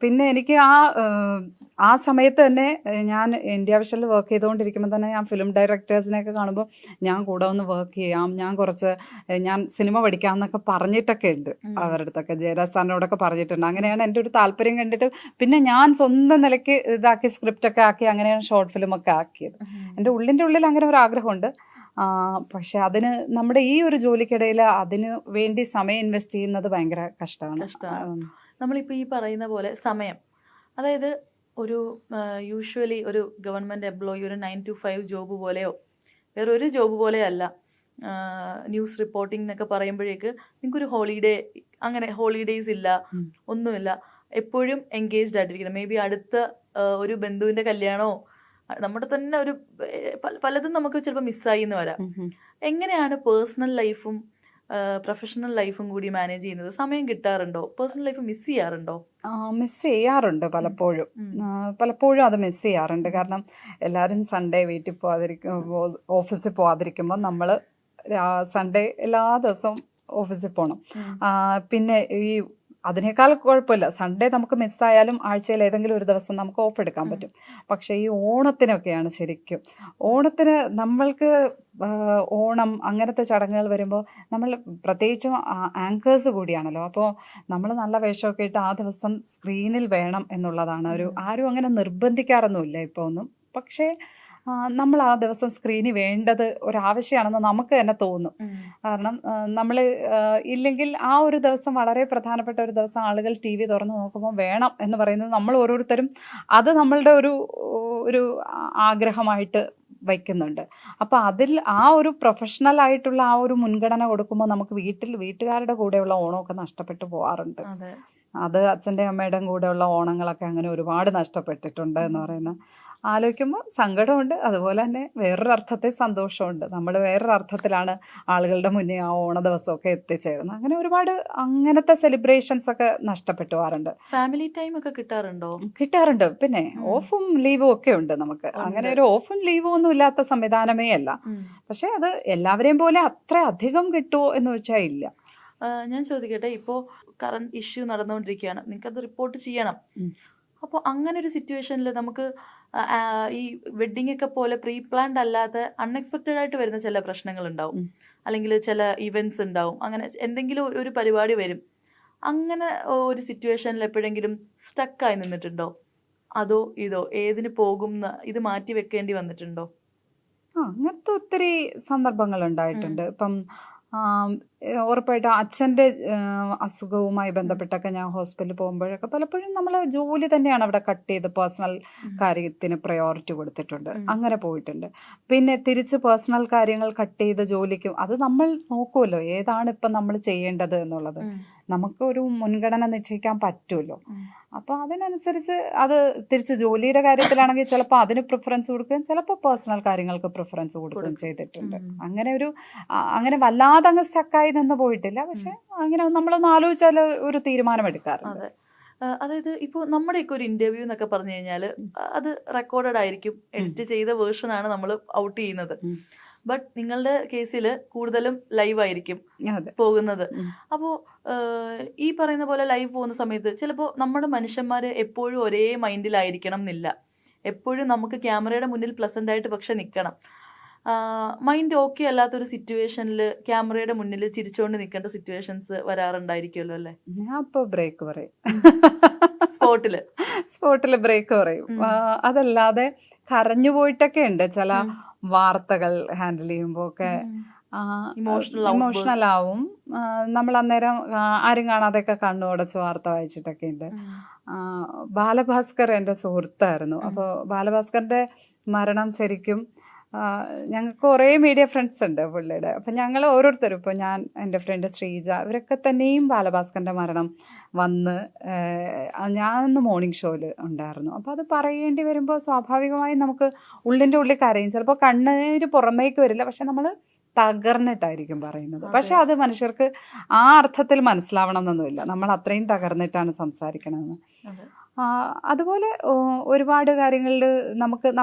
പിന്നെ എനിക്ക് ആ സമയത്ത് തന്നെ ഞാൻ ഇന്ത്യ വിഷനിൽ വർക്ക് ചെയ്തുകൊണ്ടിരിക്കുമ്പോൾ തന്നെ ഞാൻ ഫിലിം ഡയറക്ടേഴ്സിനെയൊക്കെ കാണുമ്പോൾ ഞാൻ കൂടെ ഒന്ന് വർക്ക് ചെയ്യാം, ഞാൻ സിനിമ പഠിക്കാമെന്നൊക്കെ പറഞ്ഞിട്ടൊക്കെ ഉണ്ട് അവരുടെ അടുത്തൊക്കെ. ജയരാജ് സാറിനോടൊക്കെ പറഞ്ഞിട്ടുണ്ട്. അങ്ങനെയാണ് എൻ്റെ ഒരു താല്പര്യം കണ്ടിട്ട് പിന്നെ ഞാൻ സ്വന്തം നിലയ്ക്ക് ഇതാക്കി സ്ക്രിപ്റ്റൊക്കെ ആക്കി അങ്ങനെയാണ് ഷോർട്ട് ഫിലിമൊക്കെ ആക്കിയത്. എൻ്റെ ഉള്ളിൽ അങ്ങനെ ഒരു ആഗ്രഹമുണ്ട്. പക്ഷെ അതിന് നമ്മുടെ ഈ ഒരു ജോലിക്കിടയിൽ അതിന് വേണ്ടി സമയം ഇൻവെസ്റ്റ് ചെയ്യുന്നത് ഭയങ്കര കഷ്ടമാണ്. നമ്മളിപ്പോൾ ഈ പറയുന്ന പോലെ സമയം, അതായത് ഒരു യൂഷ്വലി ഒരു ഗവൺമെൻറ് എംപ്ലോയി ഒരു 9 to 5 ജോബ് പോലെയോ വേറൊരു ജോബ് പോലെയല്ല. ന്യൂസ് റിപ്പോർട്ടിംഗ് എന്നൊക്കെ പറയുമ്പോഴേക്ക് നിങ്ങൾക്കൊരു അങ്ങനെ ഹോളിഡേയ്സ് ഇല്ല, ഒന്നുമില്ല, എപ്പോഴും എൻഗേജ്ഡ് ആയിട്ടിരിക്കണം. മേ ബി അടുത്ത ഒരു ബന്ധുവിൻ്റെ കല്യാണമോ നമ്മുടെ തന്നെ ഒരു പലതും നമുക്ക് ചിലപ്പോൾ മിസ്സായി എന്ന് വരാം. എങ്ങനെയാണ് പേഴ്സണൽ ലൈഫും പ്രൊഫഷണൽ ലൈഫും കൂടി മാനേജ് ചെയ്യുന്നത്? സമയം കിട്ടാറുണ്ടോ? പേഴ്സണൽ ലൈഫ് മിസ് ചെയ്യാറുണ്ടോ? മിസ് ചെയ്യാറുണ്ട് പലപ്പോഴും അത് മിസ് ചെയ്യാറുണ്ട്. കാരണം എല്ലാവരും സൺഡേ വീട്ടിൽ ഓഫീസിൽ പോകാതിരിക്കുമ്പോൾ നമ്മൾ സൺഡേ എല്ലാ ദിവസവും ഓഫീസിൽ പോകണം. പിന്നെ അതിനേക്കാൾ കുഴപ്പമില്ല, സൺഡേ നമുക്ക് മിസ്സായാലും ആഴ്ചയിൽ ഏതെങ്കിലും ഒരു ദിവസം നമുക്ക് ഓഫ് എടുക്കാൻ പറ്റും. പക്ഷേ ഈ ഓണത്തിനൊക്കെയാണ് ശരിക്കും, ഓണത്തിന് നമ്മൾക്ക് ഓണം അങ്ങനത്തെ ചടങ്ങുകൾ വരുമ്പോൾ നമ്മൾ പ്രത്യേകിച്ചും ആങ്കേഴ്സ് കൂടിയാണല്ലോ. അപ്പോൾ നമ്മൾ നല്ല വേഷമൊക്കെ ഇട്ട് ആ ദിവസം സ്ക്രീനിൽ വേണം എന്നുള്ളതാണ്. ആരും അങ്ങനെ നിർബന്ധിക്കാറൊന്നുമില്ല ഇപ്പോൾ ഒന്നും. പക്ഷേ നമ്മൾ ആ ദിവസം സ്ക്രീനിൽ വേണ്ടത് ഒരാവശ്യമാണെന്ന് നമുക്ക് തന്നെ തോന്നും. കാരണം നമ്മൾ ഇല്ലെങ്കിൽ ആ ഒരു ദിവസം വളരെ പ്രധാനപ്പെട്ട ഒരു ദിവസം ആളുകൾ TV തുറന്ന് നോക്കുമ്പോൾ വേണം എന്ന് പറയുന്നത് നമ്മൾ ഓരോരുത്തരും അത് നമ്മളുടെ ഒരു ആഗ്രഹമായിട്ട് വയ്ക്കുന്നുണ്ട്. അപ്പോൾ അതിൽ ആ ഒരു പ്രൊഫഷണൽ ആയിട്ടുള്ള ആ ഒരു മുൻഗണന കൊടുക്കുമ്പോൾ നമുക്ക് വീട്ടുകാരുടെ കൂടെയുള്ള ഓണമൊക്കെ നഷ്ടപ്പെട്ടു പോകാറുണ്ട്. അത് അച്ഛൻ്റെ അമ്മയുടെയും കൂടെയുള്ള ഓണങ്ങളൊക്കെ അങ്ങനെ ഒരുപാട് നഷ്ടപ്പെട്ടിട്ടുണ്ട് എന്ന് പറയുന്ന ആലോചിക്കുമ്പോൾ സങ്കടമുണ്ട്. അതുപോലെ തന്നെ വേറൊരു അർത്ഥത്തിൽ സന്തോഷമുണ്ട്. നമ്മൾ വേറൊരു അർത്ഥത്തിലാണ് ആളുകളുടെ മുന്നേ ആ ഓണ ദിവസമൊക്കെ എത്തിച്ചേരുന്നത്. അങ്ങനെ ഒരുപാട് അങ്ങനത്തെ സെലിബ്രേഷൻസ് ഒക്കെ നഷ്ടപ്പെട്ടു പോകാറുണ്ട്. ഫാമിലി ടൈം ഒക്കെ കിട്ടാറുണ്ട്. പിന്നെ ഓഫും ലീവും ഒക്കെ ഉണ്ട് നമുക്ക്. അങ്ങനെ ഒരു ഓഫും ലീവും ഒന്നും ഇല്ലാത്ത സംവിധാനമേ അല്ല. പക്ഷെ അത് എല്ലാവരെയും പോലെ അത്ര അധികം കിട്ടുമോ എന്ന് വെച്ചാൽ ഇല്ല. ഞാൻ ചോദിക്കട്ടെ, ഇപ്പോൾ കറണ്ട് ഇഷ്യൂ നടന്നുകൊണ്ടിരിക്കുകയാണ്, നിങ്ങൾക്കത് റിപ്പോർട്ട് ചെയ്യണം. അപ്പോൾ അങ്ങനെ ഒരു സിറ്റുവേഷനിൽ നമുക്ക് ഈ വെഡ്ഡിംഗ് ഒക്കെ പോലെ പ്രീ പ്ലാൻഡ് അല്ലാതെ അൺഎക്സ്പെക്റ്റഡ് ആയിട്ട് വരുന്ന ചില പ്രശ്നങ്ങൾ ഉണ്ടാവും, അല്ലെങ്കിൽ ചില ഇവൻറ്റ്സ് ഉണ്ടാവും, അങ്ങനെ എന്തെങ്കിലും ഒരു പരിപാടി വരും. അങ്ങനെ ഒരു സിറ്റുവേഷനിൽ എപ്പോഴെങ്കിലും സ്റ്റക്കായി നിന്നിട്ടുണ്ടോ? അതോ ഇതോ ഏതിന് പോകും ഇത് മാറ്റി വെക്കേണ്ടി വന്നിട്ടുണ്ടോ? അങ്ങനത്തെ ഒത്തിരി സന്ദർഭങ്ങൾ ഉണ്ടായിട്ടുണ്ട്. ഇപ്പം ഉറപ്പായിട്ടും അച്ഛൻ്റെ അസുഖവുമായി ബന്ധപ്പെട്ടൊക്കെ ഞാൻ ഹോസ്പിറ്റലിൽ പോകുമ്പോഴൊക്കെ പലപ്പോഴും നമ്മൾ ജോലി തന്നെയാണ് അവിടെ കട്ട് ചെയ്ത് പേഴ്സണൽ കാര്യത്തിന് പ്രയോറിറ്റി കൊടുത്തിട്ടുണ്ട്. അങ്ങനെ പോയിട്ടുണ്ട്. പിന്നെ തിരിച്ച് പേഴ്സണൽ കാര്യങ്ങൾ കട്ട് ചെയ്ത് ജോലിക്കും അത് നമ്മൾ നോക്കുമല്ലോ ഏതാണ് ഇപ്പം നമ്മൾ ചെയ്യേണ്ടത് എന്നുള്ളത്. നമുക്കൊരു മുൻഗണന നിശ്ചയിക്കാൻ പറ്റുമല്ലോ. അപ്പോൾ അതിനനുസരിച്ച് അത് തിരിച്ച് ജോലിയുടെ കാര്യത്തിലാണെങ്കിൽ ചിലപ്പോൾ അതിന് പ്രിഫറൻസ് കൊടുക്കുകയും ചിലപ്പോൾ പേഴ്സണൽ കാര്യങ്ങൾക്ക് പ്രിഫറൻസ് കൊടുക്കുകയും ചെയ്തിട്ടുണ്ട്. അങ്ങനെ വല്ലാതെ അങ്ങ് സ്റ്റക്കായി നിന്ന് പോയിട്ടില്ല. പക്ഷെ അങ്ങനെ നമ്മളൊന്ന് ആലോചിച്ചാൽ ഒരു തീരുമാനമെടുക്കാറുണ്ട്. അതായത് ഇപ്പോൾ നമ്മുടെയൊക്കെ ഒരു ഇന്റർവ്യൂ എന്നൊക്കെ പറഞ്ഞു കഴിഞ്ഞാൽ അത് റെക്കോർഡഡ് ആയിരിക്കും, എഡിറ്റ് ചെയ്ത വേർഷനാണ് നമ്മൾ ഔട്ട് ചെയ്യുന്നത്. ബട്ട് നിങ്ങളുടെ കേസിൽ കൂടുതലും ലൈവ് ആയിരിക്കും പോകുന്നത്. അപ്പോൾ ഈ പറയുന്ന പോലെ ലൈവ് പോകുന്ന സമയത്ത് ചിലപ്പോൾ നമ്മുടെ മനുഷ്യന്മാർ എപ്പോഴും ഒരേ മൈൻഡിലായിരിക്കണം എന്നില്ല. എപ്പോഴും നമുക്ക് ക്യാമറയുടെ മുന്നിൽ പ്ലസന്റ് ആയിട്ട് പക്ഷെ നിൽക്കണം. മൈൻഡ് ഓക്കെ അല്ലാത്തൊരു സിറ്റുവേഷനിൽ ക്യാമറയുടെ മുന്നിൽ ചിരിച്ചുകൊണ്ട് നിൽക്കേണ്ട സിറ്റുവേഷൻസ് വരാറുണ്ടായിരിക്കുമല്ലോ അല്ലേ? ഞാൻ അപ്പോൾ ബ്രേക്ക് പറയും, സ്പോട്ടില് ബ്രേക്ക് പറയും. അതല്ലാതെ കരഞ്ഞു പോയിട്ടൊക്കെ ഉണ്ട് ചില വാർത്തകൾ ഹാൻഡിൽ ചെയ്യുമ്പോൾ ഒക്കെ ഇമോഷണൽ ആവും. നമ്മൾ അന്നേരം ആരും കാണാതെയൊക്കെ കണ്ണുടച്ച് വാർത്ത വായിച്ചിട്ടൊക്കെ ഉണ്ട്. ബാലഭാസ്കർ എൻ്റെ സുഹൃത്തായിരുന്നു. അപ്പോൾ ബാലഭാസ്കറിൻ്റെ മരണം ശരിക്കും ഞങ്ങൾക്ക് കുറേ മീഡിയ ഫ്രണ്ട്സ് ഉണ്ട് പുള്ളിയുടെ. അപ്പം ഞങ്ങൾ ഓരോരുത്തരും, ഇപ്പോൾ ഞാൻ, എൻ്റെ ഫ്രണ്ട് ശ്രീജ, ഇവരൊക്കെ തന്നെയും ബാലഭാസ്കറിൻ്റെ മരണം വന്ന് ഞാനൊന്ന് മോർണിംഗ് ഷോയിൽ ഉണ്ടായിരുന്നു. അപ്പോൾ അത് പറയേണ്ടി വരുമ്പോൾ സ്വാഭാവികമായും നമുക്ക് ഉള്ളിൻ്റെ ഉള്ളിൽ കരയും. ചിലപ്പോൾ കണ്ണീര് പുറമേക്ക് വരില്ല, പക്ഷെ നമ്മൾ തകർന്നിട്ടായിരിക്കും പറയുന്നത്. പക്ഷെ അത് മനുഷ്യർക്ക് ആ അർത്ഥത്തിൽ മനസ്സിലാവണം എന്നൊന്നുമില്ല, നമ്മൾ അത്രയും തകർന്നിട്ടാണ് സംസാരിക്കണമെന്ന്. അതുപോലെ ഒരുപാട് കാര്യങ്ങളിൽ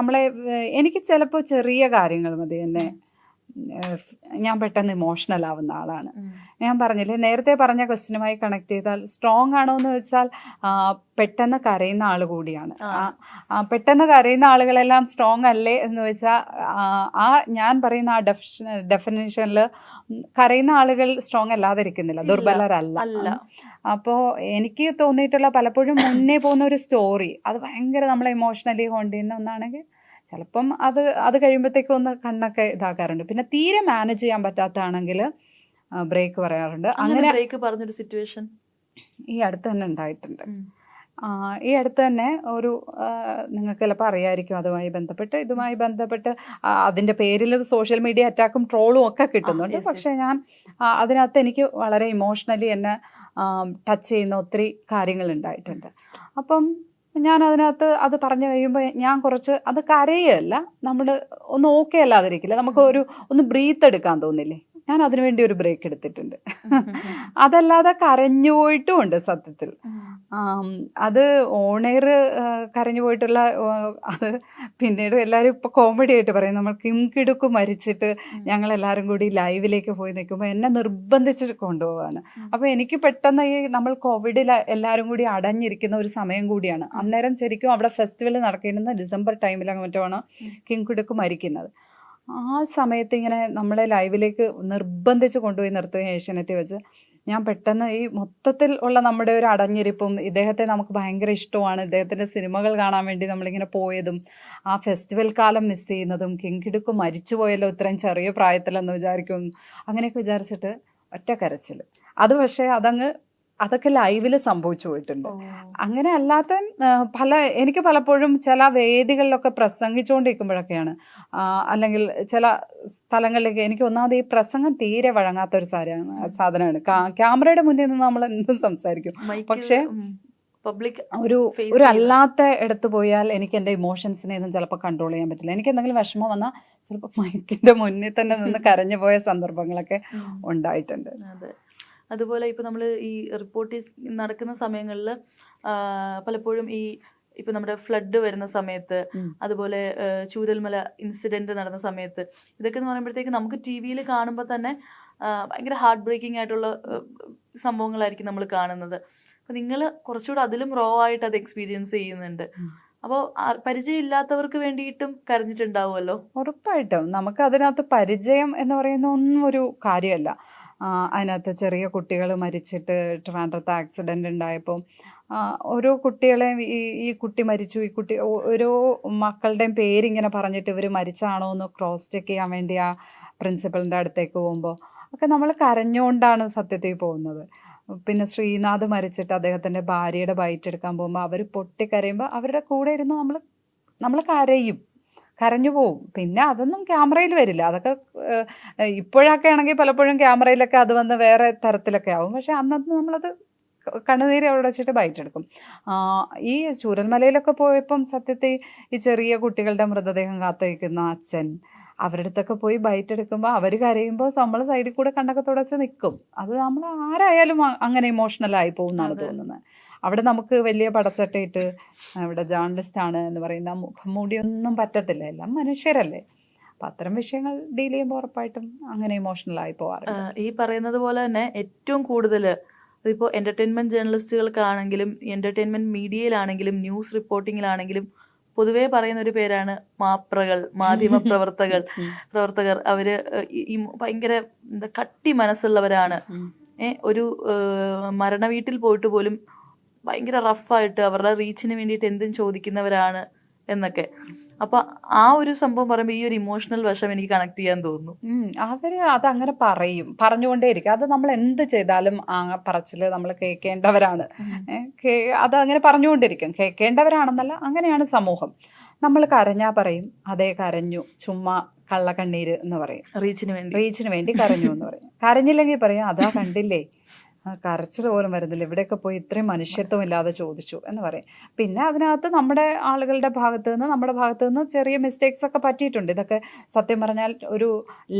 എനിക്ക് ചിലപ്പോൾ ചെറിയ കാര്യങ്ങൾ മതി എന്നെ ഞാൻ പെട്ടെന്ന് ഇമോഷണൽ ആവുന്ന ആളാണ്. ഞാൻ പറഞ്ഞില്ലേ, നേരത്തെ പറഞ്ഞ ക്വസ്റ്റ്യനുമായി കണക്ട് ചെയ്താൽ സ്ട്രോങ് ആണോ എന്ന് വെച്ചാൽ പെട്ടെന്ന് കരയുന്ന ആൾ കൂടിയാണ്. പെട്ടെന്ന് കരയുന്ന ആളുകളെല്ലാം സ്ട്രോങ് അല്ലേ എന്ന് വെച്ചാൽ ഞാൻ പറയുന്ന ആ ഡെഫിനിഷനിൽ കരയുന്ന ആളുകൾ സ്ട്രോങ് അല്ലാതിരിക്കുന്നില്ല, ദുർബലരല്ല. അപ്പോൾ എനിക്ക് തോന്നിയിട്ടുള്ള പലപ്പോഴും മുന്നേ പോകുന്ന ഒരു സ്റ്റോറി അത് ഭയങ്കര നമ്മളെ ഇമോഷണലി ഹോണ്ട് ചെയ്യുന്ന ഒന്നാണെങ്കിൽ ചിലപ്പം അത് കഴിയുമ്പോഴത്തേക്കും ഒന്ന് കണ്ണൊക്കെ ഇതാക്കാറുണ്ട്. പിന്നെ തീരെ മാനേജ് ചെയ്യാൻ പറ്റാത്തതാണെങ്കിൽ ബ്രേക്ക് പറയാറുണ്ട്. അങ്ങനെ ബ്രേക്ക് പറഞ്ഞൊരു സിറ്റുവേഷൻ ഈ അടുത്ത് തന്നെ ഉണ്ടായിട്ടുണ്ട്. ഈ അടുത്ത് തന്നെ ഒരു നിങ്ങൾക്ക് ചിലപ്പോൾ അറിയായിരിക്കും, ഇതുമായി ബന്ധപ്പെട്ട് അതിൻ്റെ പേരിൽ സോഷ്യൽ മീഡിയ അറ്റാക്കും ട്രോളും ഒക്കെ കിട്ടുന്നുണ്ട്. പക്ഷേ ഞാൻ അതിനകത്ത് എനിക്ക് വളരെ ഇമോഷണലി എന്നെ ടച്ച് ചെയ്യുന്ന ഒത്തിരി കാര്യങ്ങളുണ്ടായിട്ടുണ്ട്. അപ്പം ഞാൻ അതിനകത്ത് അത് പറഞ്ഞു കഴിയുമ്പോൾ ഞാൻ കുറച്ച് അത് കരയല്ല, നമ്മൾ ഒന്ന് ഓക്കെ അല്ലാതിരിക്കില്ല, നമുക്ക് ഒന്ന് ബ്രീത്ത് എടുക്കാൻ തോന്നില്ലേ, ഞാൻ അതിനുവേണ്ടി ഒരു ബ്രേക്ക് എടുത്തിട്ടുണ്ട്. അതല്ലാതെ കരഞ്ഞു പോയിട്ടും ഉണ്ട് സത്യത്തിൽ. അത് ഓണെയർ കരഞ്ഞു പോയിട്ടുള്ള അത് പിന്നീട് എല്ലാവരും ഇപ്പോൾ കോമഡി ആയിട്ട് പറയും. നമ്മൾ കിം കിടുക്ക് മരിച്ചിട്ട് ഞങ്ങളെല്ലാവരും കൂടി ലൈവിലേക്ക് പോയി നിൽക്കുമ്പോൾ എന്നെ നിർബന്ധിച്ച് കൊണ്ടുപോവാണ്. അപ്പോൾ എനിക്ക് പെട്ടെന്ന് നമ്മൾ കോവിഡിൽ എല്ലാവരും കൂടി അടഞ്ഞിരിക്കുന്ന ഒരു സമയം കൂടിയാണ്. അന്നേരം ശരിക്കും അവിടെ ഫെസ്റ്റിവൽ നടക്കേണ്ടുന്ന ഡിസംബർ ടൈമിലാണ് മറ്റാണ് കിം കിടുക്ക് മരിക്കുന്നത്. ആ സമയത്ത് ഇങ്ങനെ നമ്മളെ ലൈവിലേക്ക് നിർബന്ധിച്ച് കൊണ്ടുപോയി നിർത്തുകയും ഏഷ്യാനെറ്റിൽ വെച്ച് ഞാൻ പെട്ടെന്ന് ഈ മൊത്തത്തിൽ ഉള്ള നമ്മുടെ ഒരു അടഞ്ഞിരിപ്പും, ഇദ്ദേഹത്തെ നമുക്ക് ഭയങ്കര ഇഷ്ടമാണ്, ഇദ്ദേഹത്തിൻ്റെ സിനിമകൾ കാണാൻ വേണ്ടി നമ്മളിങ്ങനെ പോയതും, ആ ഫെസ്റ്റിവൽ കാലം മിസ് ചെയ്യുന്നതും, കിങ്കിടുക്ക് മരിച്ചു പോയല്ലോ ഇത്രയും ചെറിയ പ്രായത്തിലെന്ന് വിചാരിക്കും, അങ്ങനെയൊക്കെ വിചാരിച്ചിട്ട് ഒറ്റ കരച്ചിൽ. അത് പക്ഷേ അതൊക്കെ ലൈവിൽ സംഭവിച്ചു പോയിട്ടുണ്ട്. അങ്ങനെ അല്ലാത്ത എനിക്ക് പലപ്പോഴും ചില വേദികളിലൊക്കെ പ്രസംഗിച്ചുകൊണ്ടിരിക്കുമ്പോഴൊക്കെയാണ്, അല്ലെങ്കിൽ ചില സ്ഥലങ്ങളിലേക്ക് എനിക്ക് ഒന്നാമത് ഈ പ്രസംഗം തീരെ വഴങ്ങാത്തൊരു സാധനമാണ്. ക്യാമറയുടെ മുന്നിൽ നിന്ന് നമ്മൾ എന്തും സംസാരിക്കും, പക്ഷേ ഒരു അല്ലാത്ത ഇടത്ത് പോയാൽ എനിക്ക് എൻ്റെ ഇമോഷൻസിനെ ഒന്നും ചിലപ്പോൾ കൺട്രോൾ ചെയ്യാൻ പറ്റില്ല. എനിക്ക് എന്തെങ്കിലും വിഷമം വന്നാൽ ചിലപ്പോൾ മൈക്കിൻ്റെ മുന്നിൽ തന്നെ നിന്ന് കരഞ്ഞു പോയ സന്ദർഭങ്ങളൊക്കെ ഉണ്ടായിട്ടുണ്ട്. അതുപോലെ ഇപ്പോൾ നമ്മൾ ഈ റിപ്പോർട്ട് നടക്കുന്ന സമയങ്ങളിൽ പലപ്പോഴും ഇപ്പം നമ്മുടെ ഫ്ലഡ് വരുന്ന സമയത്ത്, അതുപോലെ ചൂരൽമല ഇൻസിഡൻറ്റ് നടന്ന സമയത്ത്, ഇതൊക്കെ എന്ന് പറയുമ്പോഴത്തേക്ക് നമുക്ക് ടി വിയിൽ കാണുമ്പോൾ തന്നെ ഭയങ്കര ഹാർട്ട് ബ്രേക്കിംഗ് ആയിട്ടുള്ള സംഭവങ്ങളായിരിക്കും നമ്മൾ കാണുന്നത്. അപ്പം നിങ്ങൾ കുറച്ചുകൂടെ അതിലും റോ ആയിട്ട് അത് എക്സ്പീരിയൻസ് ചെയ്യുന്നുണ്ട്. അപ്പോൾ പരിചയമില്ലാത്തവർക്ക് വേണ്ടിയിട്ടും കരഞ്ഞിട്ടുണ്ടാവുമല്ലോ? ഉറപ്പായിട്ടും. നമുക്ക് അതിനകത്ത് പരിചയം എന്ന് പറയുന്ന ഒന്നും ഒരു കാര്യമല്ല. അതിനകത്ത് ചെറിയ കുട്ടികൾ മരിച്ചിട്ട് ട്രിവാൻഡ്രത്ത് ആക്സിഡൻ്റ് ഉണ്ടായപ്പോൾ ഓരോ കുട്ടികളെയും ഈ കുട്ടി മരിച്ചു, ഈ കുട്ടി ഓരോ മക്കളുടെയും പേരിങ്ങനെ പറഞ്ഞിട്ട് ഇവർ മരിച്ചാണോ എന്ന് ക്രോസ് ചെക്ക് ചെയ്യാൻ വേണ്ടി ആ പ്രിൻസിപ്പളിൻ്റെ അടുത്തേക്ക് പോകുമ്പോൾ ഒക്കെ നമ്മൾ കരഞ്ഞുകൊണ്ടാണ് സത്യത്തിൽ പോകുന്നത്. പിന്നെ ശ്രീനാഥ് മരിച്ചിട്ട് അദ്ദേഹത്തിൻ്റെ ഭാര്യയുടെ ബൈറ്റ് എടുക്കാൻ പോകുമ്പോൾ അവർ പൊട്ടിക്കരയുമ്പോൾ അവരുടെ കൂടെ ഇരുന്ന് നമ്മൾ കരഞ്ഞു പോവും. പിന്നെ അതൊന്നും ക്യാമറയിൽ വരില്ല. അതൊക്കെ ഇപ്പോഴൊക്കെ ആണെങ്കിൽ പലപ്പോഴും ക്യാമറയിലൊക്കെ അത് വന്ന് വേറെ തരത്തിലൊക്കെ ആവും. പക്ഷെ അന്നത്തെ നമ്മളത് കണ്ണുനീര് അവിടെ വെച്ചിട്ട് ബൈറ്റ് എടുക്കും. ഈ ചൂരൽമലയിലൊക്കെ പോയപ്പം സത്യത്തിൽ ഈ ചെറിയ കുട്ടികളുടെ മൃതദേഹം കാത്തുവയ്ക്കുന്ന അച്ഛൻ അവരുടെ അടുത്തൊക്കെ പോയി ബൈറ്റ് എടുക്കുമ്പോൾ അവർ കരയുമ്പോൾ നമ്മൾ സൈഡിൽ കൂടെ കണ്ണൊക്കെ തുടച്ച് നിൽക്കും. അത് നമ്മൾ ആരായാലും അങ്ങനെ ഇമോഷണലായി പോകുന്നതാണ് തോന്നുന്നത്. അവിടെ നമുക്ക് വലിയ പടച്ചട്ടയിട്ട് ഇവിടെ ജേർണലിസ്റ്റാണ് എന്ന് പറയുന്ന മുഖംമൂടിയൊന്നും പറ്റത്തില്ല, എല്ലാം മനുഷ്യരല്ലേ. അപ്പം അത്തരം വിഷയങ്ങൾ ഡീൽ ചെയ്യുമ്പോൾ ഉറപ്പായിട്ടും അങ്ങനെ ഇമോഷണലായി പോകാറുണ്ട്. ഈ പറയുന്നത് പോലെ തന്നെ ഏറ്റവും കൂടുതൽ അതിപ്പോൾ എൻ്റർടൈൻമെൻറ്റ് ജേർണലിസ്റ്റുകൾക്കാണെങ്കിലും എൻ്റർടൈൻമെൻറ്റ് മീഡിയയിലാണെങ്കിലും ന്യൂസ് റിപ്പോർട്ടിങ്ങിലാണെങ്കിലും പൊതുവേ പറയുന്ന ഒരു പേരാണ് മാപ്രകൾ, മാധ്യമ പ്രവർത്തകർ. അവർ ഭയങ്കര കട്ടി മനസ്സുള്ളവരാണ്. ഒരു മരണ വീട്ടിൽ പോയിട്ട് പോലും ഭയങ്കര റഫായിട്ട് അവരുടെ റീച്ചിന് വേണ്ടിയിട്ട് എന്തും ചോദിക്കുന്നവരാണ് എന്നൊക്കെ. അപ്പൊ ആ ഒരു സംഭവം പറയുമ്പോൾ ഈ ഒരു ഇമോഷണൽ വശം എനിക്ക് കണക്ട് ചെയ്യാൻ തോന്നുന്നു. അവര് അതങ്ങനെ പറഞ്ഞുകൊണ്ടേയിരിക്കും. അത് നമ്മൾ എന്ത് ചെയ്താലും ആ പറച്ചില് നമ്മൾ കേൾക്കേണ്ടവരാണ്. അതങ്ങനെ പറഞ്ഞുകൊണ്ടിരിക്കും. കേൾക്കേണ്ടവരാണെന്നല്ല, അങ്ങനെയാണ് സമൂഹം. നമ്മൾ കരഞ്ഞാ പറയും അതേ കരഞ്ഞു, ചുമ്മാ കള്ളക്കണ്ണീര് എന്ന് പറയും. റീച്ചിന് വേണ്ടി കരഞ്ഞു എന്ന് പറയും. കരഞ്ഞില്ലെങ്കിൽ പറയും അതാ കണ്ടില്ലേ, കരച്ചിൽ പോലും വരുന്നില്ല, ഇവിടെയൊക്കെ പോയി ഇത്രയും മനുഷ്യത്വം ഇല്ലാതെ ചോദിച്ചു എന്ന് പറയും. പിന്നെ അതിനകത്ത് നമ്മുടെ ആളുകളുടെ നമ്മുടെ ഭാഗത്ത് നിന്ന് ചെറിയ മിസ്റ്റേക്സ് ഒക്കെ പറ്റിയിട്ടുണ്ട്. ഇതൊക്കെ സത്യം പറഞ്ഞാൽ ഒരു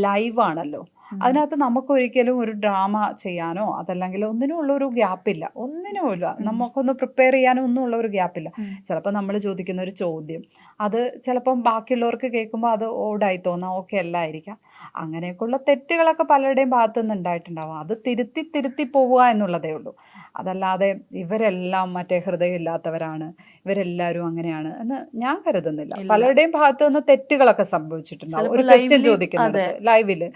ലൈവാണല്ലോ. അതിനകത്ത് നമുക്കൊരിക്കലും ഒരു ഡ്രാമ ചെയ്യാനോ അതല്ലെങ്കിൽ ഒന്നിനും ഉള്ളൊരു ഗ്യാപ്പില്ല. ഒന്നിനുമില്ല, നമുക്കൊന്ന് പ്രിപ്പയർ ചെയ്യാനോ ഒന്നും ഉള്ള ഒരു ഗ്യാപ്പില്ല. ചിലപ്പോൾ നമ്മൾ ചോദിക്കുന്ന ഒരു ചോദ്യം അത് ചിലപ്പം ബാക്കിയുള്ളവർക്ക് കേൾക്കുമ്പോൾ അത് ഓടായി തോന്നാം, ഓക്കെ അല്ലായിരിക്കാം. അങ്ങനെയൊക്കെയുള്ള തെറ്റുകളൊക്കെ പലരുടെയും ഭാഗത്തു നിന്ന് ഉണ്ടായിട്ടുണ്ടാവും. അത് തിരുത്തി പോവുക എന്നുള്ളതേ ഉള്ളൂ. അതല്ലാതെ ഇവരെല്ലാം മറ്റേ ഹൃദയമില്ലാത്തവരാണ്, ഇവരെല്ലാവരും അങ്ങനെയാണ് എന്ന് ഞാൻ കരുതുന്നില്ല. പലരുടെയും ഭാഗത്തു നിന്ന് തെറ്റുകളൊക്കെ സംഭവിച്ചിട്ടുണ്ടാവും. ഒരു ക്വസ്റ്റ്യൻ ചോദിക്കുന്നത് ലൈവില്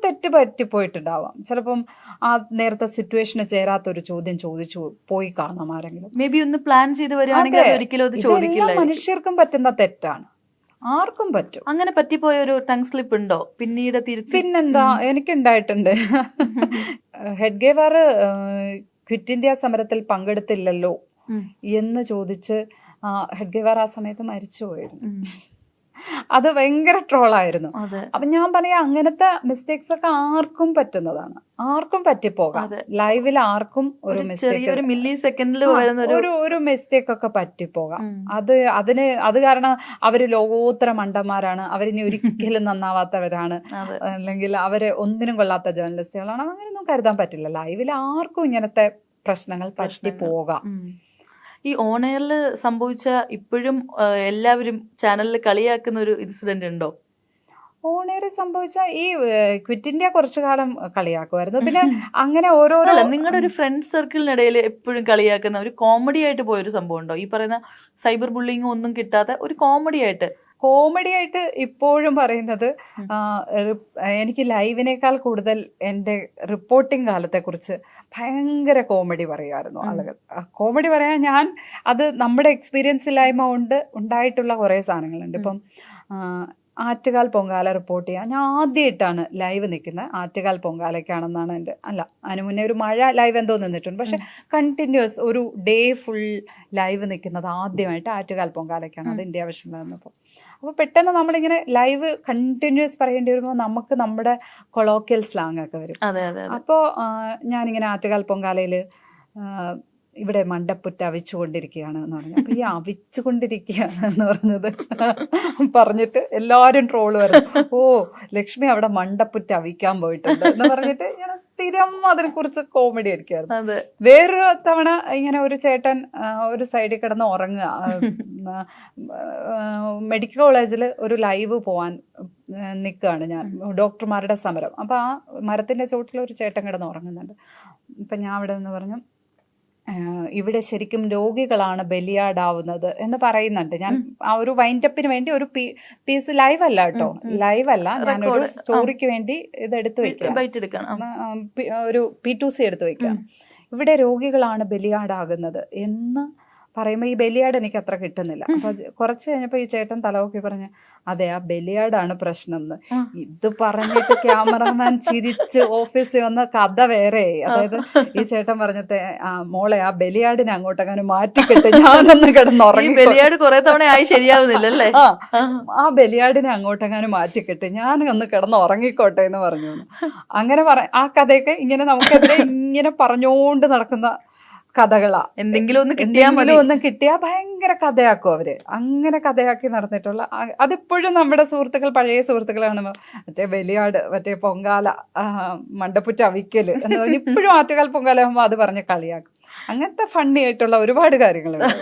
തെറ്റ് പറ്റിപ്പോയിട്ടുണ്ടാവാം. ചിലപ്പം ആ നേരത്തെ സിറ്റുവേഷന് ചേരാത്തൊരു ചോദ്യം ചോദിച്ചു പോയി കാണാം ആരെങ്കിലും. മേ ബി ഒന്ന് പ്ലാൻ ചെയ്ത് വരികയാണെങ്കിൽ മനുഷ്യർക്കും പറ്റുന്ന തെറ്റാണ്, ആർക്കും പറ്റും. അങ്ങനെ പറ്റിപ്പോയ ഒരു ടങ് സ്ലിപ്പ് ഉണ്ടോ പിന്നീട്? പിന്നെന്താ, എനിക്കുണ്ടായിട്ടുണ്ട്. ഹെഡ്ഗേവാർ ക്വിറ്റ് ഇന്ത്യ സമരത്തിൽ പങ്കെടുത്തില്ലല്ലോ എന്ന് ചോദിച്ച് ഹെഡ്ഗേവാർ ആ സമയത്ത് മരിച്ചു പോയിരുന്നു. അത് ഭയങ്കര ട്രോളായിരുന്നു. അപ്പൊ ഞാൻ പറയാം, അങ്ങനത്തെ മിസ്റ്റേക്സ് ഒക്കെ ആർക്കും പറ്റുന്നതാണ്, ആർക്കും പറ്റിപ്പോകാം. ലൈവിൽ ആർക്കും ഒരു മിസ്റ്റേക്ക്, ഒരു മിസ്റ്റേക്ക് ഒക്കെ പറ്റിപ്പോകാം. അത് കാരണം അവര് ലോകോത്തര മണ്ടന്മാരാണ്, അവരിനി ഒരിക്കലും നന്നാവാത്തവരാണ്, അല്ലെങ്കിൽ അവര് ഒന്നിനും കൊള്ളാത്ത ജേർണലിസ്റ്റുകളാണ്, അങ്ങനെയൊന്നും കരുതാൻ പറ്റില്ല. ലൈവിൽ ആർക്കും ഇങ്ങനത്തെ പ്രശ്നങ്ങൾ പറ്റിപ്പോകാം. ഈ ഓൺ എയറിൽ സംഭവിച്ച ഇപ്പോഴും എല്ലാവരും ചാനലിൽ കളിയാക്കുന്ന ഒരു ഇൻസിഡന്റ് ഉണ്ടോ? ഓൺ എയറിൽ സംഭവിച്ച ഈ ക്വിറ്റ് ഇന്ത്യ കുറച്ചു കാലം കളിയാക്കുമായിരുന്നു. പിന്നെ അങ്ങനെ ഓരോരോ നിങ്ങളുടെ ഒരു ഫ്രണ്ട് സർക്കിളിനിടയിൽ എപ്പോഴും കളിയാക്കുന്ന ഒരു കോമഡി ആയിട്ട് പോയൊരു സംഭവം ഉണ്ടോ? ഈ പറയുന്ന സൈബർ ബുള്ളിങ്ങും ഒന്നും കിട്ടാത്ത ഒരു കോമഡി ആയിട്ട് ഇപ്പോഴും പറയുന്നത്, എനിക്ക് ലൈവിനേക്കാൾ കൂടുതൽ എൻ്റെ റിപ്പോർട്ടിംഗ് കാലത്തെക്കുറിച്ച് ഭയങ്കര കോമഡി പറയുമായിരുന്നു ആളുകൾ. കോമഡി പറയാൻ അത് നമ്മുടെ എക്സ്പീരിയൻസില്ലായ്മ കൊണ്ട് ഉണ്ടായിട്ടുള്ള കുറേ സാധനങ്ങളുണ്ട്. ഇപ്പം ആറ്റുകാൽ പൊങ്കാല റിപ്പോർട്ട് ചെയ്യാൻ ഞാൻ ആദ്യമായിട്ടാണ് ലൈവ് നിൽക്കുന്നത്. ആറ്റുകാൽ പൊങ്കാലയ്ക്കാണെന്നാണ് എൻ്റെ, അല്ല അതിന് മുന്നേ ഒരു മഴ ലൈവ് എന്തോ നിന്നിട്ടുണ്ട്. പക്ഷെ കണ്ടിന്യൂസ് ഒരു ഡേ ഫുൾ ലൈവ് നിൽക്കുന്നത് ആദ്യമായിട്ട് ആറ്റുകാൽ പൊങ്കാലയ്ക്കാണ്. അത് ഇന്ത്യ വിഷനിൽ നിന്നപ്പോൾ. അപ്പോൾ പെട്ടെന്ന് നമ്മളിങ്ങനെ ലൈവ് കണ്ടിന്യൂസ് പറയേണ്ടി വരുമ്പോൾ നമുക്ക് നമ്മുടെ കൊളോക്കിയൽ സ്ലാങ് ഒക്കെ വരും. അപ്പോൾ ഞാനിങ്ങനെ ആറ്റുകാൽ പൊങ്കാലയിൽ ഇവിടെ മണ്ടപ്പുറ്റ് അവിച്ചുകൊണ്ടിരിക്കുകയാണ് എന്ന് പറഞ്ഞു. അപ്പോൾ ഈ അവിച്ചുകൊണ്ടിരിക്കുകയാണ് എന്ന് പറഞ്ഞിട്ട് എല്ലാവരും ട്രോള് വരുന്നു. ഓ, ലക്ഷ്മി അവിടെ മണ്ടപ്പുറ്റ് അവിക്കാൻ പോയിട്ടുണ്ട് എന്ന് പറഞ്ഞിട്ട് ഞാൻ സ്ഥിരം അതിനെക്കുറിച്ച് കോമഡി അടിക്കുമായിരുന്നു. വേറൊരു തവണ ഇങ്ങനെ ഒരു ചേട്ടൻ ഒരു സൈഡിൽ കിടന്ന് ഉറങ്ങുക, മെഡിക്കൽ കോളേജിൽ ഒരു ലൈവ് പോവാൻ നിൽക്കുകയാണ് ഞാൻ, ഡോക്ടർമാരുടെ സമരം. അപ്പോൾ ആ മരത്തിൻ്റെ ചോട്ടിൽ ഒരു ചേട്ടൻ കിടന്ന് ഉറങ്ങുന്നുണ്ട്. അപ്പം ഞാൻ അവിടെ നിന്ന് പറഞ്ഞു, ഇവിടെ ശരിക്കും രോഗികളാണ് ബലിയാടാവുന്നത് എന്ന് പറയുന്നുണ്ട്. ഞാൻ ആ ഒരു വൈൻഡപ്പിന് വേണ്ടി ഒരു പീസ് ലൈവ് അല്ല കേട്ടോ, ഞാനൊരു സ്റ്റോറിക്ക് വേണ്ടി ഇത് എടുത്തു വെക്കുക, ഒരു P2C എടുത്തു വെക്കുക. ഇവിടെ രോഗികളാണ് ബലിയാടാകുന്നത് എന്ന് പറയുമ്പോൾ ഈ ബലിയാട് എനിക്ക് അത്ര കിട്ടുന്നില്ല. അപ്പോൾ കുറച്ച് കഴിഞ്ഞപ്പോൾ ഈ ചേട്ടൻ തലവൊക്കെ പറഞ്ഞ് അതെ ആ ബലിയാടാണ് പ്രശ്നം എന്ന്. ഇത് പറഞ്ഞിട്ട് ക്യാമറമാൻ ചിരിച്ച് ഓഫീസിൽ വന്ന കഥ വേറെ. അതായത് ഈ ചേട്ടൻ പറഞ്ഞത് മോളെ ആ ബലിയാടിനെ അങ്ങോട്ടങ്ങനെ മാറ്റിക്കിട്ട് ഞാനൊന്ന് കിടന്നുറങ്ങി. ബലിയാട് കുറെ തവണ ആയി ശരിയാവുന്നില്ലല്ലേ? ആ ബലിയാടിനെ അങ്ങോട്ടങ്ങനെ മാറ്റിക്കിട്ട് ഞാനൊന്ന് കിടന്ന് ഉറങ്ങിക്കോട്ടെ എന്ന് പറഞ്ഞു. അങ്ങനെ ആ കഥയൊക്കെ ഇങ്ങനെ നമുക്കെതിരെ ഇങ്ങനെ പറഞ്ഞുകൊണ്ട് നടക്കുന്ന കഥകളാ. എന്തെങ്കിലും ഒന്ന് കിട്ടിയാൽ ഭയങ്കര കഥയാക്കും അവര്. അങ്ങനെ കഥയാക്കി നടന്നിട്ടുള്ള അതിപ്പോഴും നമ്മുടെ സുഹൃത്തുക്കൾ, പഴയ സുഹൃത്തുക്കളാണ്. മറ്റേ ബലിയാട്, മറ്റേ പൊങ്കാല, മണ്ടപ്പുറ്റ അവിക്കല് എന്ന് പറഞ്ഞ് ഇപ്പോഴും ആറ്റുകാൽ പൊങ്കാല ആകുമ്പോൾ അത് പറഞ്ഞ് കളിയാക്കും. അങ്ങനത്തെ ഫണ്ണി ആയിട്ടുള്ള ഒരുപാട് കാര്യങ്ങളുണ്ട്.